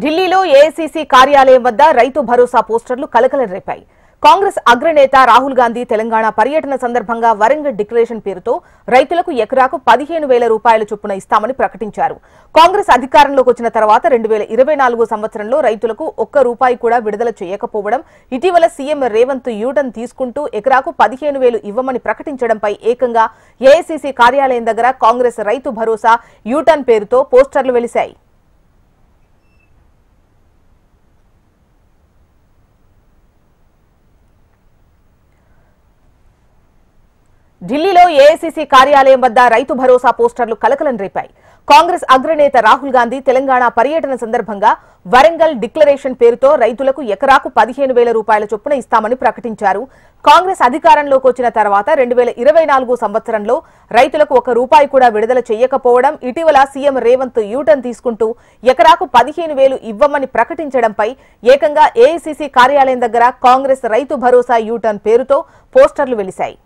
ఢిల్లీలో ఏఐసీసీ కార్యాలయం వద్ద రైతు భరోసా పోస్టర్లు కలకలం రేపాయి. కాంగ్రెస్ అగ్రనేత రాహుల్ గాంధీ తెలంగాణ పర్యటన సందర్భంగా వరంగల్ డిక్లరేషన్ పేరుతో రైతులకు ఎకరాకు 15,000 రూపాయల చొప్పున ఇస్తామని ప్రకటించారు. కాంగ్రెస్ అధికారంలోకి వచ్చిన తర్వాత 2024 సంవత్సరంలో రైతులకు ఒక్క రూపాయి కూడా విడుదల చేయకపోవడం, ఇటీవల సీఎం రేవంత్ యూటర్న్ తీసుకుంటూ ఎకరాకు 15,000 ఇవ్వమని ప్రకటించడంపై ఏకంగా ఏఐసీసీ కార్యాలయం దగ్గర కాంగ్రెస్ రైతు భరోసా యూటర్న్ పేరుతో పోస్టర్లు వెలిశాయి. ఢిల్లీలో ఏఐసీసీ కార్యాలయం వద్ద రైతు భరోసా పోస్టర్లు కలకలం రేపాయి. కాంగ్రెస్ అగ్రనేత రాహుల్ గాంధీ తెలంగాణ పర్యటన సందర్భంగా వరంగల్ డిక్లరేషన్ పేరుతో రైతులకు ఎకరాకు 15,000 రూపాయల చొప్పున ఇస్తామని ప్రకటించారు. కాంగ్రెస్ అధికారంలోకి వచ్చిన తర్వాత 2024 సంవత్సరంలో రైతులకు ఒక్క రూపాయి కూడా విడుదల చేయకపోవడం, ఇటీవల సీఎం రేవంత్ యూటర్న్ తీసుకుంటూ ఎకరాకు 15,000 ఇవ్వమని ప్రకటించడంపై ఏకంగా ఏఐసీసీ కార్యాలయం దగ్గర కాంగ్రెస్ రైతు భరోసా యూటర్న్ పేరుతో పోస్టర్లు వెలిశాయి.